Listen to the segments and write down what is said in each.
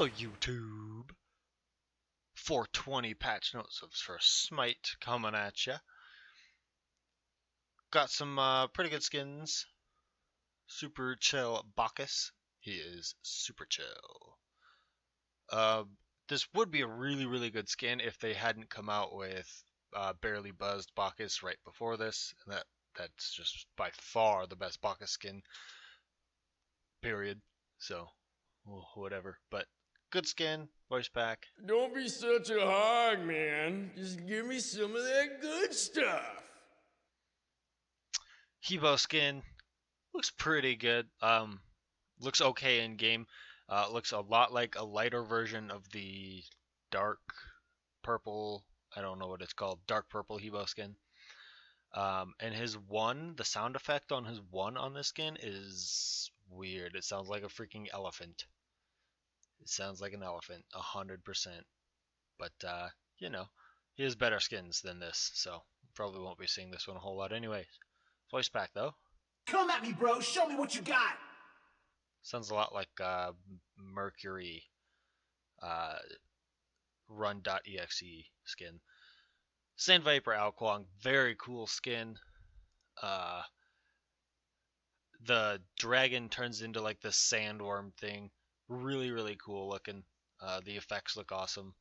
Hello, YouTube. 420 patch notes for Smite coming at ya. Got some pretty good skins. Super chill Bacchus. He is super chill. Uh, this would be a really good skin if they hadn't come out with barely buzzed Bacchus right before this. And that's just by far the best Bacchus skin. Period. So, whatever. But good skin, voice pack. Don't be such a hog, man. Just give me some of that good stuff. Hebo skin looks pretty good. Looks okay in game. Looks a lot like a lighter version of the dark purple. I don't know what it's called. Dark purple Hebo skin. And his one, the sound effect on his one on this skin is weird. It sounds like a freaking elephant. It sounds like an elephant, 100%. But you know, he has better skins than this, so probably won't be seeing this one a whole lot anyways. Voice pack though. Come at me, bro. Show me what you got. Sounds a lot like Mercury run.exe skin. Sand Viper Alquang, very cool skin. The dragon turns into like this sandworm thing. Really cool looking. The effects look awesome.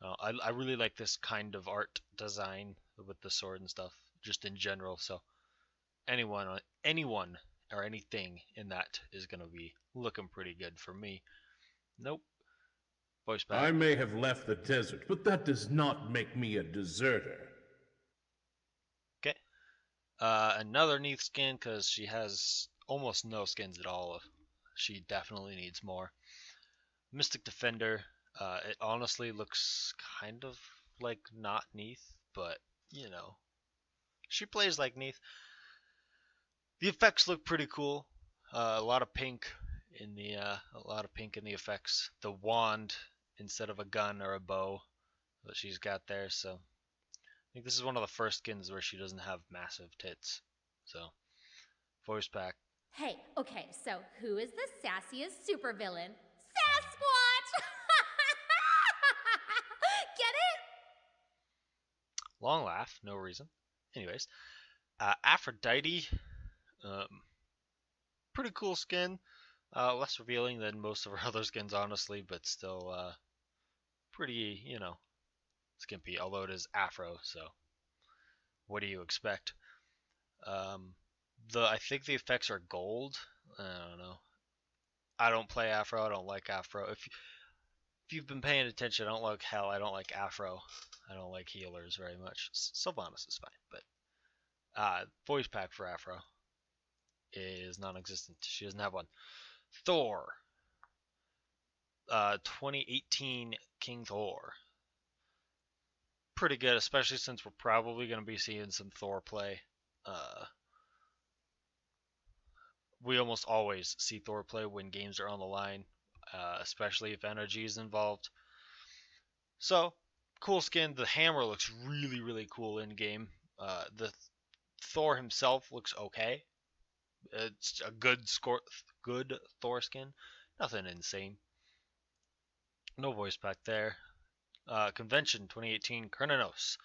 I really like this kind of art design with the sword and stuff, just in general. So anyone or anything in that is gonna be looking pretty good for me. Nope. Voice pack. I may have left the desert, but that does not make me a deserter. Okay. Another Neath skin, because she has almost no skins at all. She definitely needs more. Mystic Defender. It honestly looks kind of like not Neath, but you know, she plays like Neath. The effects look pretty cool. A lot of pink in the effects. The wand instead of a gun or a bow that she's got there. So I think this is one of the first skins where she doesn't have massive tits. So voice pack. Hey, okay, so who is the sassiest supervillain? Sasquatch! Get it? Long laugh, no reason. Anyways, Aphrodite. Pretty cool skin. Less revealing than most of her other skins, honestly, but still pretty, you know, skimpy. Although it is Afro, so what do you expect? I think the effects are gold. I don't know. I don't play Afro. I don't like Afro. If you've been paying attention, I don't like Afro. I don't like healers very much. Sylvanas is fine, but voice pack for Afro is non-existent. She doesn't have one. Thor. 2018 King Thor. Pretty good, especially since we're probably going to be seeing some Thor play. We almost always see Thor play when games are on the line, especially if energy is involved. So, cool skin. The hammer looks really cool in game. The Thor himself looks okay. It's a good Thor skin. Nothing insane. No voice pack there. Convention 2018 Kernanos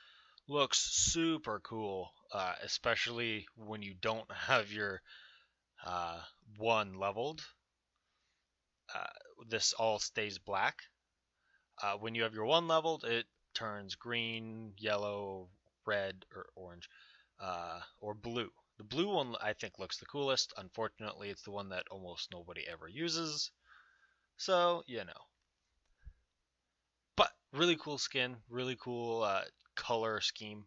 looks super cool, especially when you don't have your one leveled. This all stays black. When you have your one leveled, it turns green, yellow, red, or orange, or blue. The blue one I think looks the coolest. Unfortunately, it's the one that almost nobody ever uses. So, you know. But really cool skin, really cool color scheme.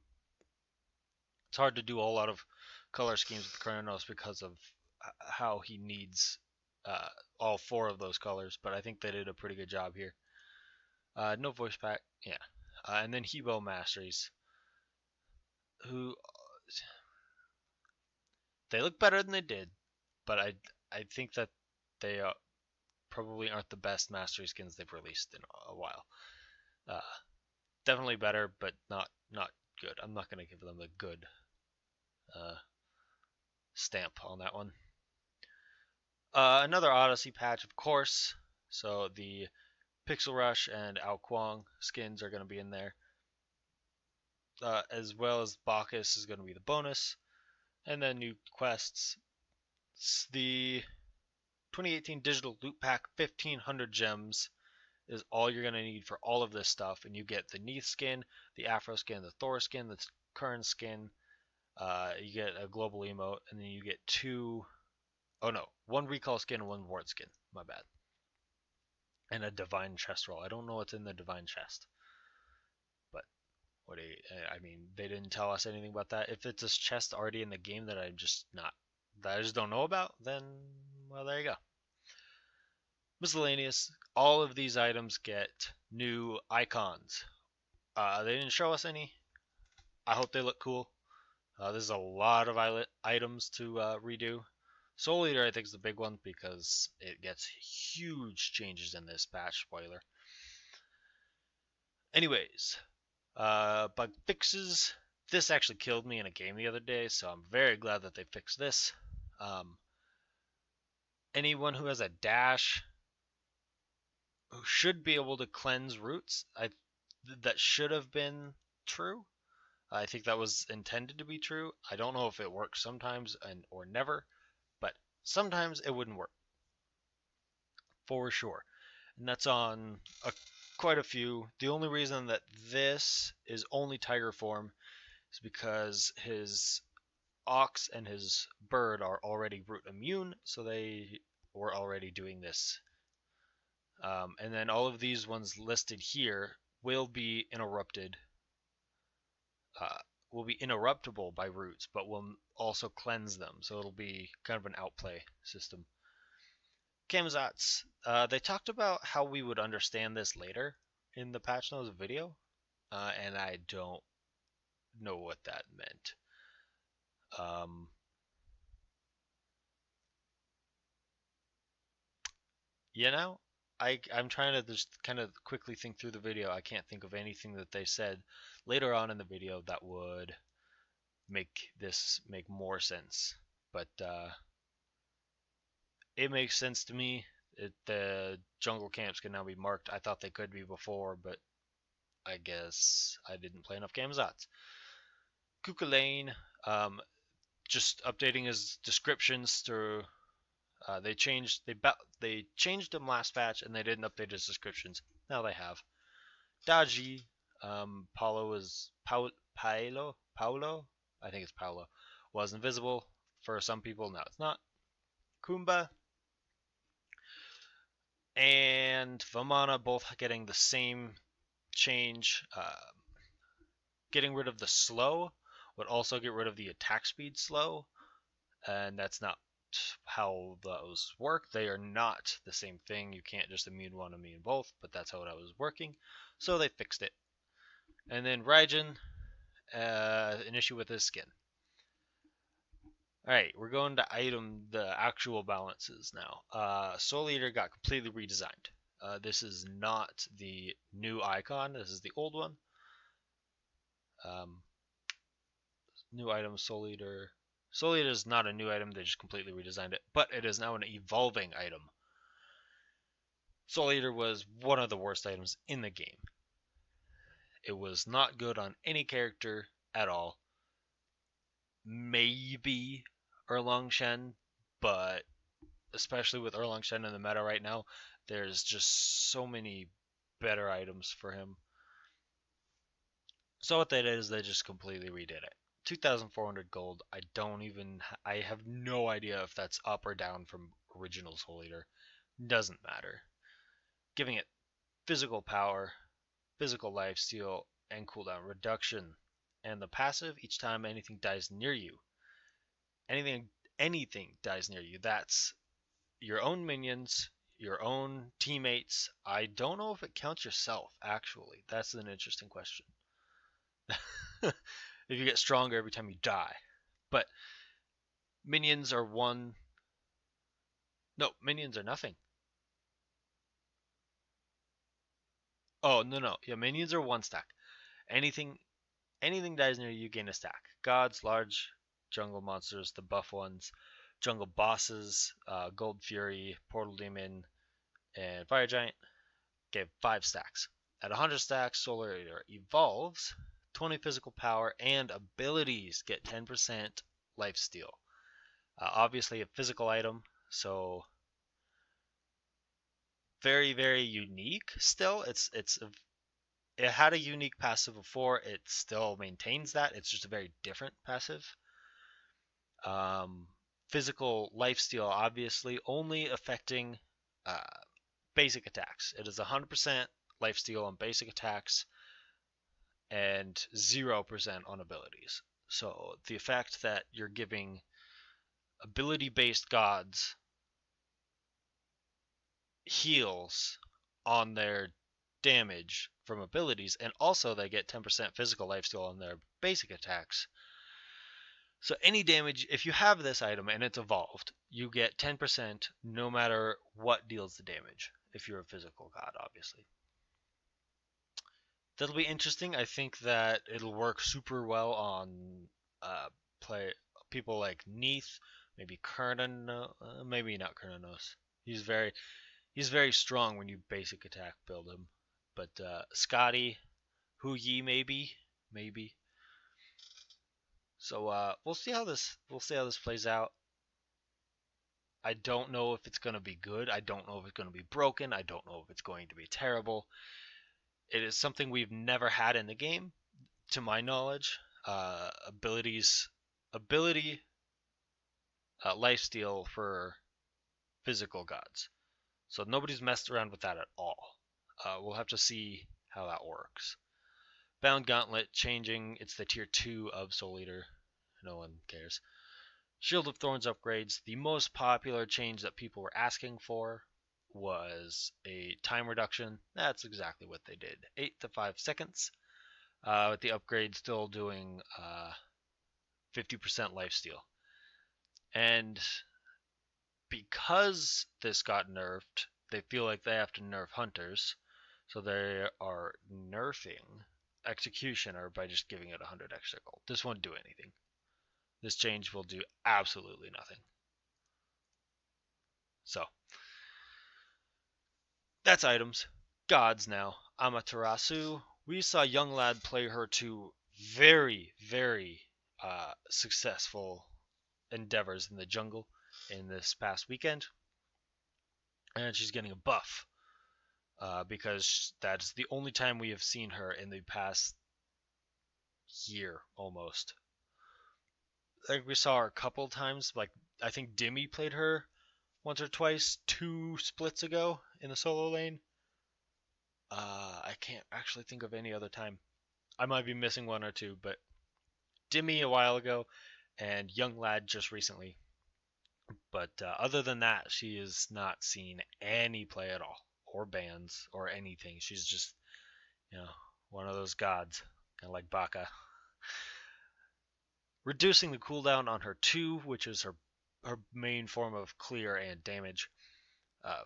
It's hard to do a lot of color schemes with Kronos because of how he needs all four of those colors, but I think they did a pretty good job here. No voice pack, yeah. And then Hebo Masteries, who they look better than they did, but I think that they probably aren't the best Mastery skins they've released in a while. Definitely better, but not good. I'm not gonna give them the good stamp on that one. Another Odyssey patch, of course. So the Pixel Rush and Ao Kuang skins are going to be in there, as well as Bacchus is going to be the bonus, and then new quests. The 2018 digital loot pack 1500 gems is all you're going to need for all of this stuff, and you get the Neith skin, the Afro skin, the Thor skin, the Kern skin, you get a global emote, and then you get one recall skin and one ward skin, my bad, and a divine chest roll. I don't know what's in the divine chest, but I mean, they didn't tell us anything about that. If it's a chest already in the game that I just don't know about, then, well, there you go. Miscellaneous, all of these items get new icons. They didn't show us any. I hope they look cool. There's a lot of items to redo. Soul Eater, I think, is the big one because it gets huge changes in this patch. Spoiler. Anyways, bug fixes. This actually killed me in a game the other day, so I'm very glad that they fixed this. Anyone who has a dash who should be able to cleanse roots. That should have been true. I think that was intended to be true. I don't know if it works sometimes or never, but sometimes it wouldn't work for sure. And that's on quite a few. The only reason that this is only tiger form is because his ox and his bird are already root immune, so they were already doing this. And then all of these ones listed here will be interrupted, will be interruptible by roots, but will also cleanse them, so it'll be kind of an outplay system. Camazotz, they talked about how we would understand this later in the patch notes video, and I don't know what that meant. I'm trying to just kind of quickly think through the video. I can't think of anything that they said later on in the video that would make this make more sense. But it makes sense to me. The jungle camps can now be marked. I thought they could be before, but I guess I didn't play enough Camazotz. Kukulane, just updating his descriptions to they changed them last patch and they didn't update his descriptions. Now they have. Daji, Paulo, I think it's Paulo, was invisible for some people. Now it's not. Kumba and Vamana both getting the same change. Getting rid of the slow would also get rid of the attack speed slow, and that's not how those work. They are not the same thing. You can't just immune one, immune both, but that's how it was working, so they fixed it. And then Raijin, an issue with his skin. Alright, we're going to the actual balances now. Soul Eater got completely redesigned. This is not the new icon, this is the old one. New item, Soul Eater. Soul Eater is not a new item, they just completely redesigned it, but it is now an evolving item. Soul Eater was one of the worst items in the game. It was not good on any character at all. Maybe Erlang Shen, but especially with Erlang Shen in the meta right now, there's just so many better items for him. So what they did is they just completely redid it. 2,400 gold. I have no idea if that's up or down from original Soul Eater. Doesn't matter. Giving it physical power, physical lifesteal, and cooldown reduction. And the passive, each time anything dies near you. Anything dies near you. That's your own minions, your own teammates. I don't know if it counts yourself, actually. That's an interesting question. If you get stronger every time you die. But minions are one. No, minions are nothing. Oh, no. Yeah, minions are one stack. Anything dies near you, gain a stack. Gods, large jungle monsters, the buff ones, jungle bosses, Gold Fury, Portal Demon, and Fire Giant. gave 5 stacks. At 100 stacks, Solar Eater evolves, 20 physical power, and abilities get 10% lifesteal. Obviously a physical item, so very, very unique still. It had a unique passive before, it still maintains that, it's just a very different passive. Physical lifesteal obviously only affecting uh, basic attacks. It is 100% lifesteal on basic attacks and 0% on abilities. So the fact that you're giving ability-based gods heals on their damage from abilities, and also they get 10% physical lifesteal on their basic attacks. So any damage, if you have this item and it's evolved, you get 10% no matter what deals the damage, if you're a physical god, obviously. That'll be interesting. I think that it'll work super well on play people like Neath, maybe Kernan, maybe not Kernanos. He's very strong when you basic attack build him. But Scotty, Hu Yi maybe. So we'll see how this plays out. I don't know if it's going to be good. I don't know if it's going to be broken. I don't know if it's going to be terrible. It is something we've never had in the game, to my knowledge. Ability, lifesteal for physical gods. So nobody's messed around with that at all. We'll have to see how that works. Bound Gauntlet changing. It's the tier 2 of Soul Eater. No one cares. Shield of Thorns upgrades. The most popular change that people were asking for was a time reduction. That's exactly what they did. 8 to 5 seconds. With the upgrade still doing 50% lifesteal. And because this got nerfed, they feel like they have to nerf hunters. So they are nerfing Executioner by just giving it 100 extra gold. This won't do anything. This change will do absolutely nothing. So, that's items. Gods now. Amaterasu. We saw Young Lad play her to very, very successful endeavors in the jungle in this past weekend. And she's getting a buff. Because that's the only time we have seen her in the past year, almost. Like, we saw her a couple times. Like, I think Dimmy played her once or twice 2 splits ago in the solo lane. I can't actually think of any other time. I might be missing 1 or 2, but Dimmy a while ago and Young Lad just recently. But other than that, she is not seen any play at all, or bans, or anything. She's just, one of those gods, kind of like Baka. Reducing the cooldown on her 2, which is her main form of clear and damage,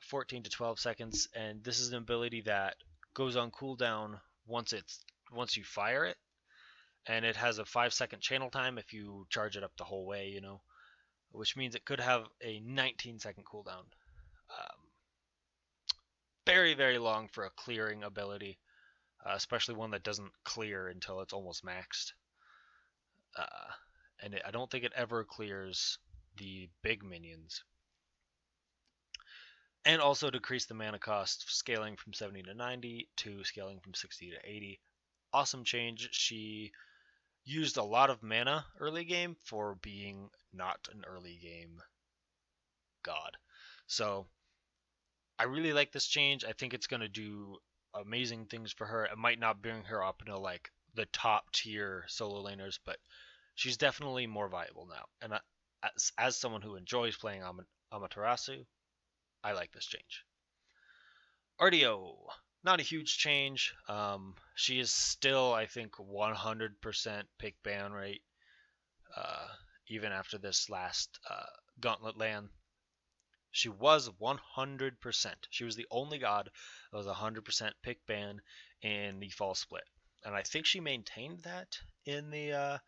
14 to 12 seconds, and this is an ability that goes on cooldown once you fire it, and it has a 5-second channel time if you charge it up the whole way, which means it could have a 19-second cooldown. Very, very long for a clearing ability, especially one that doesn't clear until it's almost maxed. And I don't think it ever clears the big minions. And also decrease the mana cost, scaling from 70 to 90 to scaling from 60 to 80. Awesome change. She used a lot of mana early game for being not an early game god. So I really like this change. I think it's going to do amazing things for her. It might not bring her up into like the top tier solo laners, but she's definitely more viable now. And as someone who enjoys playing Amaterasu, I like this change. Artio, not a huge change. She is still, I think, 100% pick ban rate, even after this last Gauntlet LAN. She was 100%. She was the only god that was 100% pick ban in the fall split. And I think she maintained that in the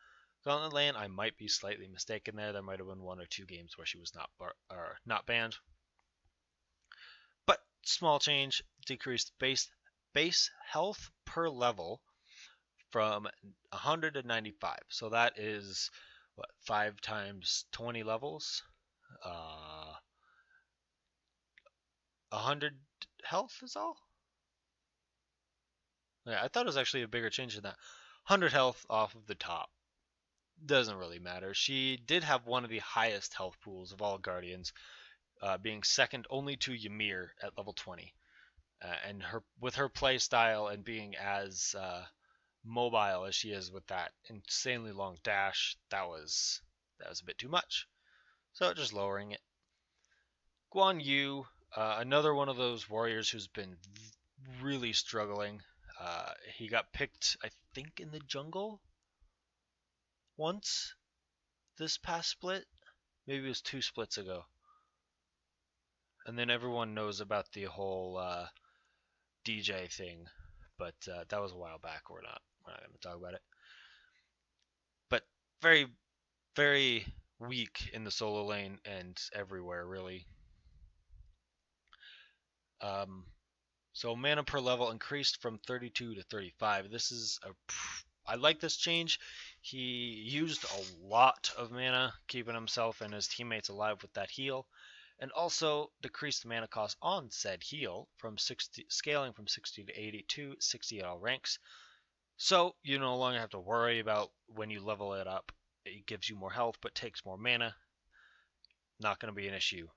Gauntlet LAN. I might be slightly mistaken there. There might have been 1 or 2 games where she was not banned. But small change, decreased base health per level from 100 to 95. So that is what, 5 times 20 levels? 100 health is all? Yeah, I thought it was actually a bigger change than that. 100 health off of the top. Doesn't really matter. She did have one of the highest health pools of all Guardians, being second only to Ymir at level 20. And with her play style and being as mobile as she is with that insanely long dash, that was a bit too much. So just lowering it. Guan Yu, another one of those warriors who's been really struggling. He got picked, I think, in the jungle once this past split. Maybe it was 2 splits ago. And then everyone knows about the whole DJ thing, but that was a while back. We're not going to talk about it. But very, very weak in the solo lane and everywhere, really. So mana per level increased from 32 to 35. I like this change. He used a lot of mana, keeping himself and his teammates alive with that heal, and also decreased mana cost on said heal from scaling from 60 to 80 to 60 at all ranks. So you no longer have to worry about when you level it up. It gives you more health but takes more mana. Not going to be an issue.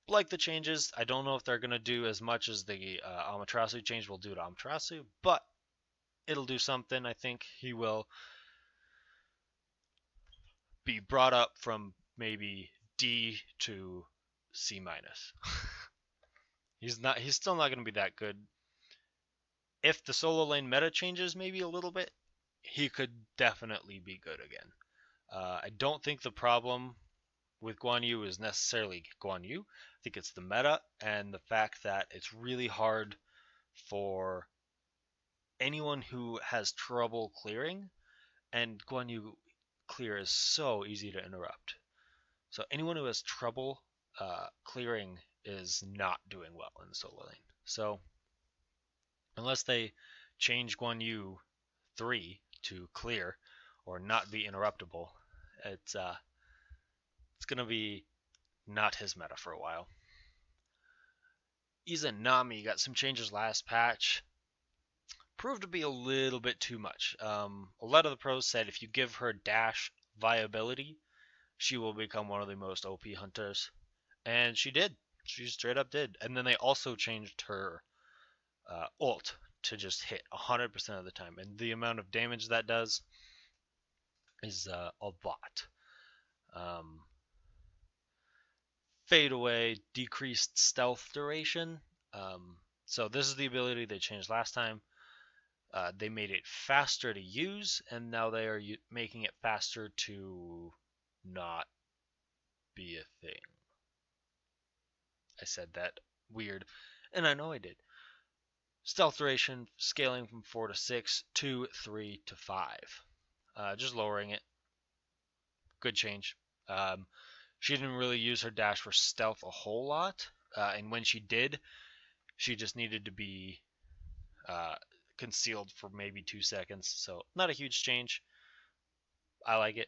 Like the changes, I don't know if they're going to do as much as the Amaterasu change will do to Amaterasu, but it'll do something. I think he will be brought up from maybe D to C minus. He's still not going to be that good. If the solo lane meta changes maybe a little bit, he could definitely be good again. I don't think the problem with Guan Yu is necessarily Guan Yu. I think it's the meta and the fact that it's really hard for anyone who has trouble clearing, and Guan Yu clear is so easy to interrupt. So anyone who has trouble clearing is not doing well in the solo lane. So unless they change Guan Yu 3 to clear or not be interruptible, it's gonna be not his meta for a while. Izanami got some changes last patch. Proved to be a little bit too much. A lot of the pros said if you give her dash viability, she will become one of the most OP hunters. And she did. She straight up did. And then they also changed her ult to just hit 100% of the time. And the amount of damage that does is a lot. Fade away, decreased stealth duration. So this is the ability they changed last time. They made it faster to use, and now they are making it faster to not be a thing. I said that weird, and I know I did. Stealth duration scaling from 4 to 6 to 3 to 5. Just lowering it. Good change. She didn't really use her dash for stealth a whole lot, and when she did, she just needed to be concealed for maybe 2 seconds, so not a huge change. I like it.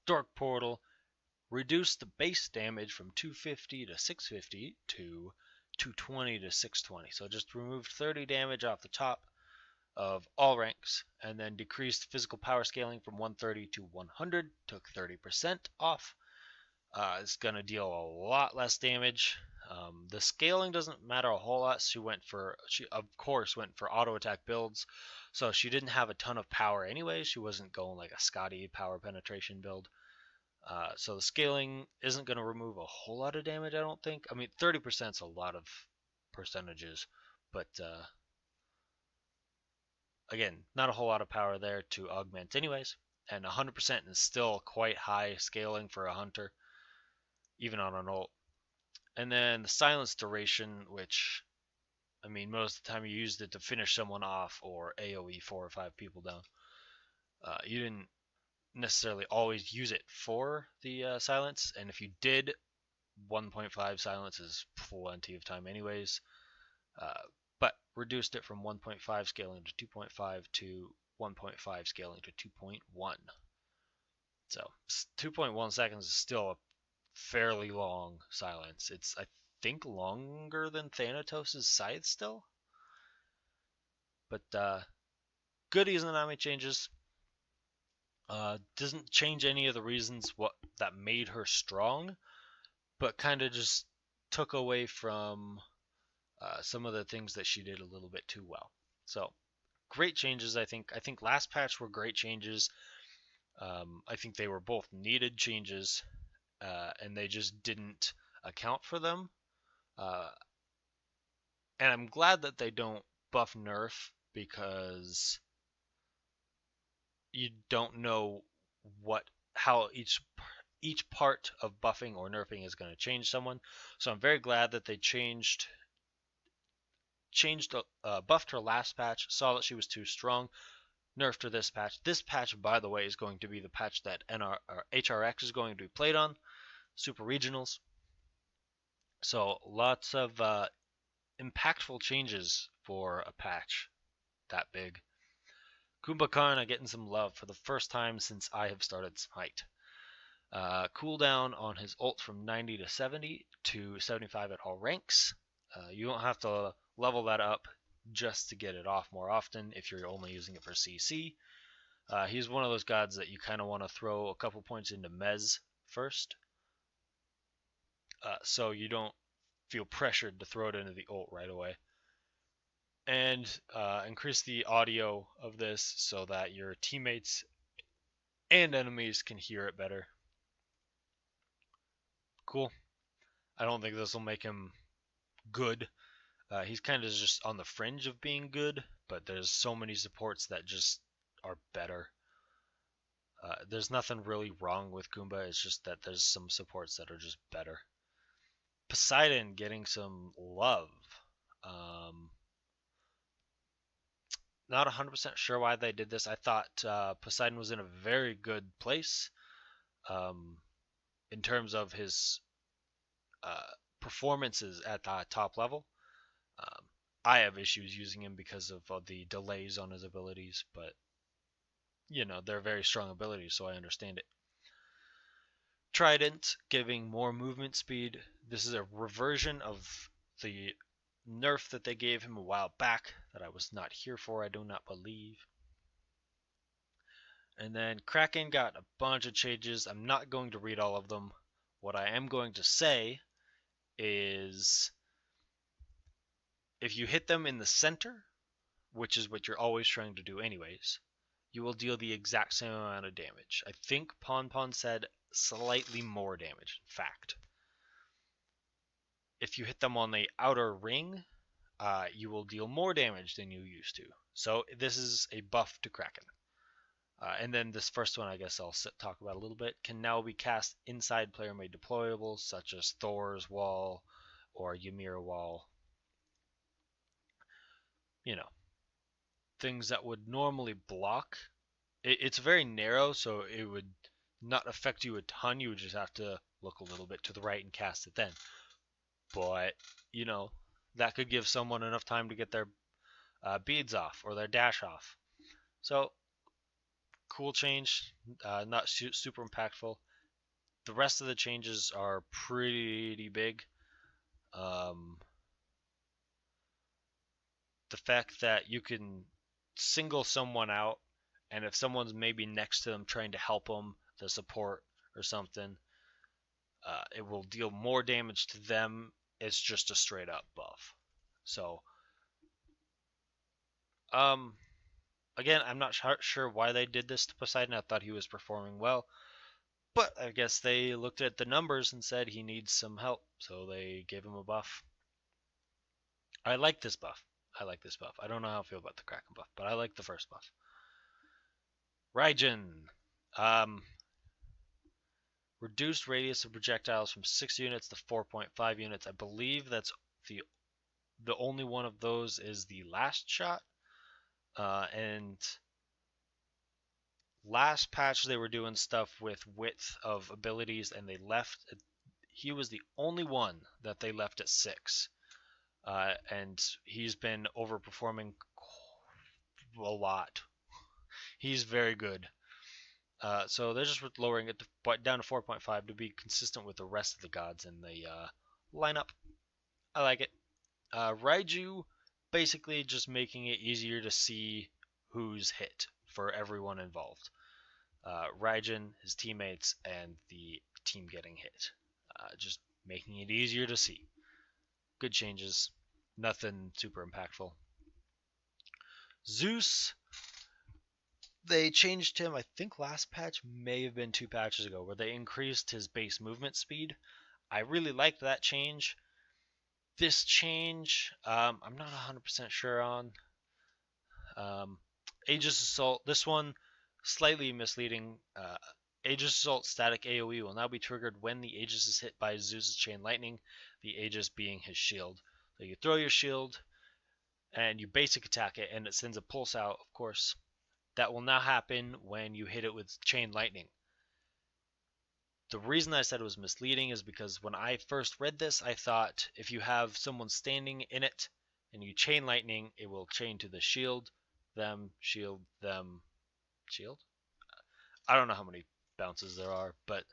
Dark Portal reduced the base damage from 250 to 650 to 220 to 620. So just removed 30 damage off the top of all ranks, and then decreased physical power scaling from 130 to 100, took 30% off. It's going to deal a lot less damage. The scaling doesn't matter a whole lot. She of course went for auto attack builds, so she didn't have a ton of power anyway. She wasn't going like a Scotty power penetration build. So the scaling isn't going to remove a whole lot of damage, I don't think. I mean, 30% is a lot of percentages, but again, not a whole lot of power there to augment anyways. And 100% is still quite high scaling for a hunter, even on an ult. And then the silence duration, which, I mean, most of the time you used it to finish someone off or AoE 4 or 5 people down. You didn't necessarily always use it for the silence, and if you did, 1.5 silence is plenty of time anyways. But reduced it from 1.5 scaling to 2.5 to 1.5 scaling to 2.1. So 2.1 seconds is still a fairly long silence. It's, I think, longer than Thanatos' Scythe still. But good Izanami changes. Doesn't change any of the reasons that made her strong, but kind of just took away from some of the things that she did a little bit too well. So great changes, I think. I think last patch were great changes. I think they were both needed changes, and they just didn't account for them. And I'm glad that they don't buff nerf, because you don't know how each part of buffing or nerfing is going to change someone. So I'm very glad that they buffed her last patch, saw that she was too strong, nerfed her this patch. This patch, by the way, is going to be the patch that HRX is going to be played on, Super Regionals. So lots of impactful changes for a patch that big. Kumbhakarna getting some love for the first time since I have started Smite. Cooldown on his ult from 90 to 70 to 75 at all ranks. You don't have to level that up just to get it off more often if you're only using it for CC. He's one of those gods that you kind of want to throw a couple points into Mez first, so you don't feel pressured to throw it into the ult right away. And increase the audio of this so that your teammates and enemies can hear it better. Cool. I don't think this will make him good. He's kind of just on the fringe of being good, but there's so many supports that just are better. There's nothing really wrong with Goomba, it's just that there's some supports that are just better. Poseidon getting some love. Not 100% sure why they did this. I thought Poseidon was in a very good place in terms of his performances at the top level. I have issues using him because of the delays on his abilities, but you know, they're very strong abilities, so I understand it. Trident giving more movement speed. This is a reversion of the nerf that they gave him a while back that I was not here for, I do not believe. And then Kraken got a bunch of changes. I'm not going to read all of them. What I am going to say is if you hit them in the center, which is what you're always trying to do anyways, you will deal the exact same amount of damage. I think Pon said slightly more damage, in fact. If you hit them on the outer ring, you will deal more damage than you used to. So this is a buff to Kraken. And then this first one, I guess I'll talk about a little bit, can now be cast inside player-made deployables, such as Thor's Wall or Ymir Wall. You know, things that would normally block. It's very narrow, so it would not affect you a ton. You would just have to look a little bit to the right and cast it then. But, you know, that could give someone enough time to get their beads off or their dash off. So, cool change, not super impactful. The rest of the changes are pretty big. The fact that you can single someone out, and if someone's maybe next to them trying to help them, the support or something, it will deal more damage to them. It's just a straight up buff. So, again, I'm not sure why they did this to Poseidon. I thought he was performing well, but I guess they looked at the numbers and said he needs some help, so they gave him a buff. I like this buff. I don't know how I feel about the Kraken buff, but I like the first buff. Raijin. Reduced radius of projectiles from 6 units to 4.5 units. I believe that's the only one of those is the last shot. And last patch they were doing stuff with width of abilities, and they left he was the only one that they left at 6. And he's been overperforming a lot. He's very good. So they're just lowering it down to 4.5 to be consistent with the rest of the gods in the lineup. I like it. Raiju, basically just making it easier to see who's hit for everyone involved. Raijin, his teammates, and the team getting hit. Just making it easier to see. Good changes. Nothing super impactful. Zeus, they changed him, I think last patch may have been 2 patches ago, where they increased his base movement speed. I really liked that change. This change, I'm not 100% sure on. Aegis Assault, this one, slightly misleading. Aegis Assault static AoE will now be triggered when the Aegis is hit by Zeus' Chain Lightning, the Aegis being his shield. So you throw your shield, and you basic attack it, and it sends a pulse out, of course. That will now happen when you hit it with Chain Lightning. The reason I said it was misleading is because when I first read this, I thought if you have someone standing in it and you Chain Lightning, it will chain to the shield, them, shield, them, shield? I don't know how many bounces there are, but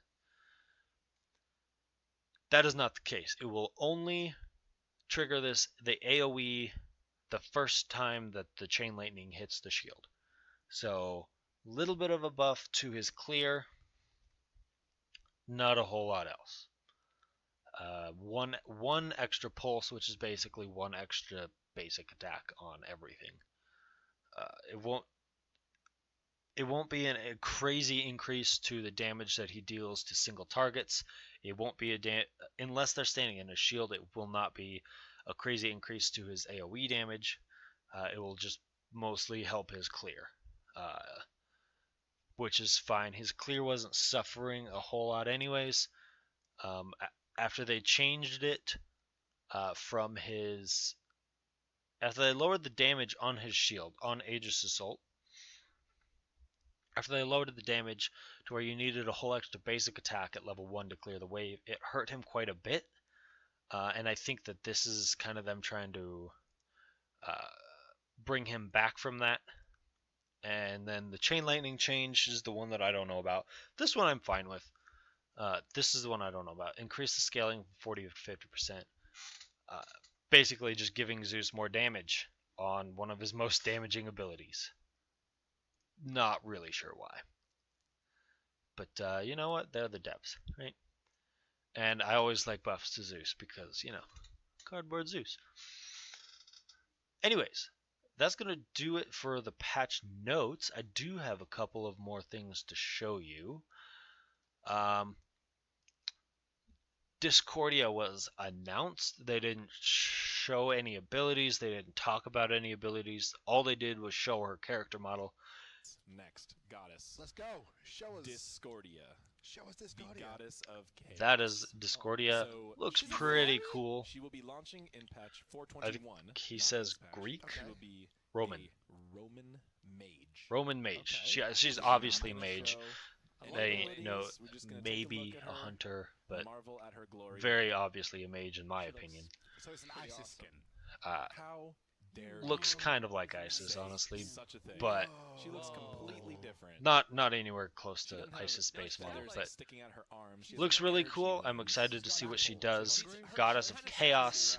that is not the case. It will only trigger the AoE the first time that the Chain Lightning hits the shield. So, little bit of a buff to his clear, not a whole lot else. One extra pulse, which is basically one extra basic attack on everything. It won't be a crazy increase to the damage that he deals to single targets. It won't be unless they're standing in a shield. It will not be a crazy increase to his AoE damage. It will just mostly help his clear, which is fine. His clear wasn't suffering a whole lot anyways. After they changed it from his... After they lowered the damage on his shield, on Aegis Assault, after they lowered the damage to where you needed a whole extra basic attack at level 1 to clear the wave, it hurt him quite a bit. And I think that this is kind of them trying to bring him back from that. And then the Chain Lightning change is the one that I don't know about. This one I'm fine with. This is the one I don't know about. Increase the scaling from 40 to 50%. Basically just giving Zeus more damage on one of his most damaging abilities. Not really sure why. But you know what? They're the devs, right? And I always like buffs to Zeus because, you know, cardboard Zeus. Anyways, that's going to do it for the patch notes. I do have a couple of more things to show you. Discordia was announced. They didn't show any abilities. They didn't talk about any abilities. All they did was show her character model. Next, goddess. Let's go. Show us. Discordia. Show us The Discordia. goddess of chaos. That is Discordia. So Looks she's pretty a- cool. She will be launching in patch I think 421. he not says this patch. Greek? She will be Roman. a Roman mage. Roman mage. Okay. She's So obviously not mage. show a lot of They abilities. know We're just gonna take a maybe look at a her, hunter, but marvel at her glory. very obviously a mage in my She looks opinion. So it's an pretty ISIS awesome. skin. How dare Looks you kind of like ISIS, say honestly, such a thing. but She looks completely different. not anywhere close She to doesn't have ISIS space model. feathers But sticking out her arms. She has looks an really energy cool. I'm release. excited to see what she does. Her Goddess of shirt- Chaos.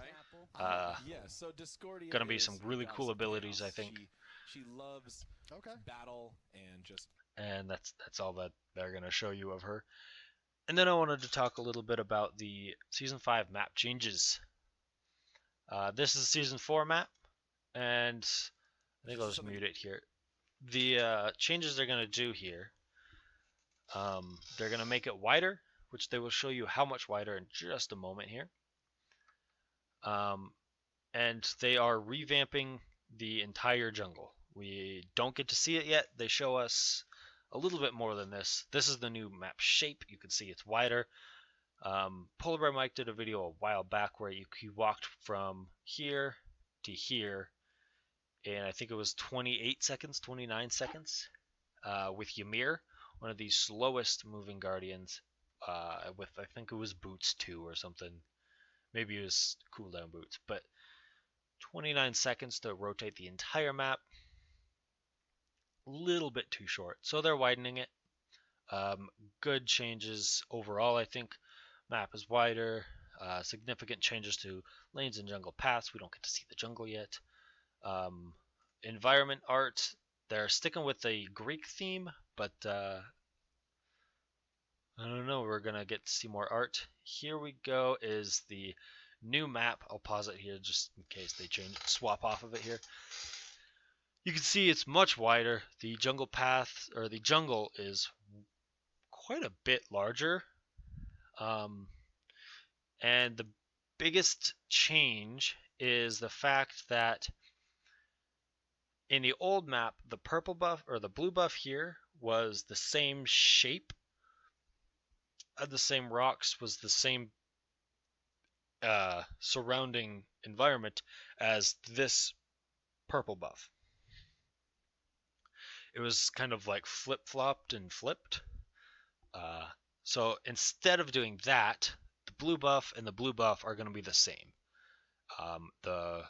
Yeah, so Discordia Gonna be is some a really goddess cool of abilities, chaos. I think. She loves Okay. battle and just And that's all that they're gonna show you of her. And then I wanted to talk a little bit about the Season 5 map changes. This is Season 4 map, and I think I'll just mute it here. The changes they're going to do here, they're going to make it wider, which they will show you how much wider in just a moment here. And they are revamping the entire jungle. We don't get to see it yet. They show us a little bit more than this. This is the new map shape. You can see it's wider. Polar Bear Mike did a video a while back where he walked from here to here, and I think it was 28 seconds, 29 seconds, with Ymir, one of the slowest moving guardians with I think it was boots 2 or something. Maybe it was cooldown boots, but 29 seconds to rotate the entire map. A little bit too short, so they're widening it. Good changes overall, I think. Map is wider. Significant changes to lanes and jungle paths. We don't get to see the jungle yet. Environment art, they're sticking with the Greek theme, but I don't know, we're gonna get to see more art. Here we go is the new map. I'll pause it here just in case they swap off of it here. You can see it's much wider. The jungle path, or the jungle, is quite a bit larger. And the biggest change is the fact that in the old map, the purple buff or the blue buff here was the same shape of the same rocks, was the same surrounding environment as this purple buff. It was kind of like flip-flopped and flipped. So instead of doing that, the blue buff and the blue buff are going to be the same. The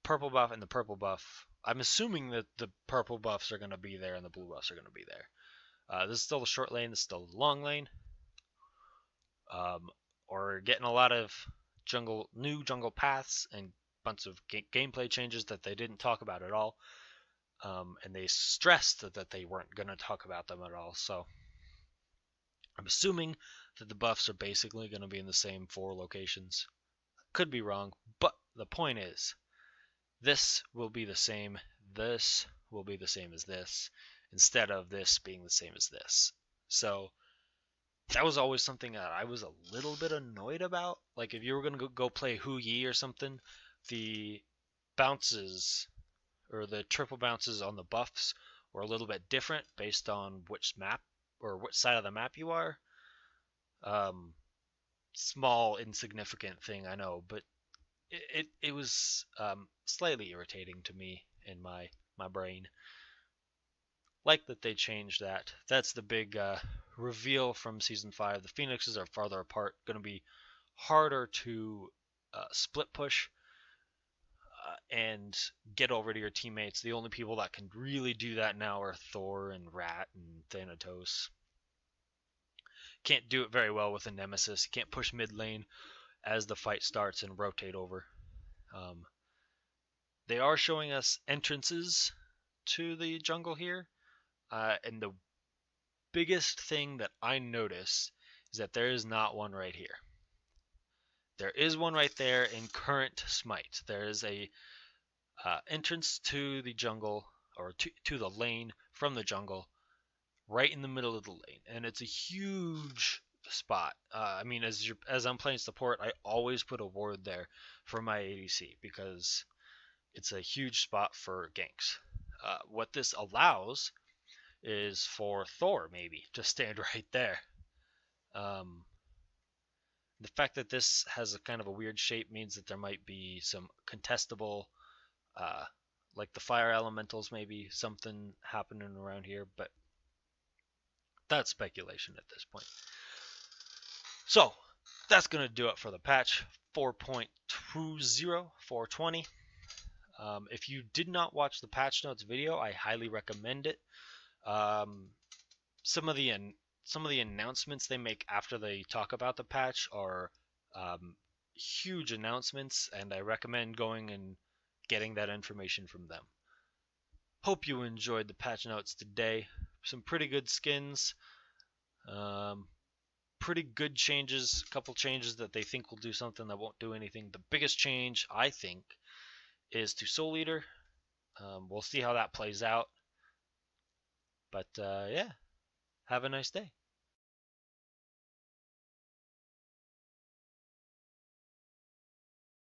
purple buff and the purple buff, I'm assuming that the purple buffs are going to be there and the blue buffs are going to be there. This is still the short lane, this is still the long lane. We're getting a lot of new jungle paths and bunch of gameplay changes that they didn't talk about at all. And they stressed that they weren't going to talk about them at all. So I'm assuming that the buffs are basically going to be in the same 4 locations. Could be wrong, but the point is, this will be the same, this will be the same as this, instead of this being the same as this. So that was always something that I was a little bit annoyed about. Like if you were going to go play Hu Yi or something, the bounces or the triple bounces on the buffs were a little bit different based on which map or which side of the map you are. Small, insignificant thing, I know, but it was slightly irritating to me in my brain. Like that they changed that. That's the big reveal from Season 5. The Phoenixes are farther apart, going to be harder to split push and get over to your teammates. The only people that can really do that now are Thor and Rat and Thanatos. Can't do it very well with a Nemesis. Can't push mid lane as the fight starts and rotate over. They are showing us entrances to the jungle here, and the biggest thing that I notice is that there is not one right here. There is one right there in current Smite. There is a entrance to the jungle, or to the lane from the jungle, right in the middle of the lane, and it's a huge spot. I mean, as I'm playing support, I always put a ward there for my ADC because it's a huge spot for ganks. What this allows is for Thor maybe to stand right there. The fact that this has a kind of a weird shape means that there might be some contestable, like the fire elementals, maybe something happening around here, but that's speculation at this point. So that's going to do it for the patch 4.20, 420. If you did not watch the patch notes video, I highly recommend it. Some of the announcements they make after they talk about the patch are huge announcements, and I recommend going and getting that information from them. Hope you enjoyed the patch notes today. Some pretty good skins, pretty good changes, a couple changes that they think will do something that won't do anything. The biggest change, I think, is to Soul Eater. We'll see how that plays out. But yeah, have a nice day.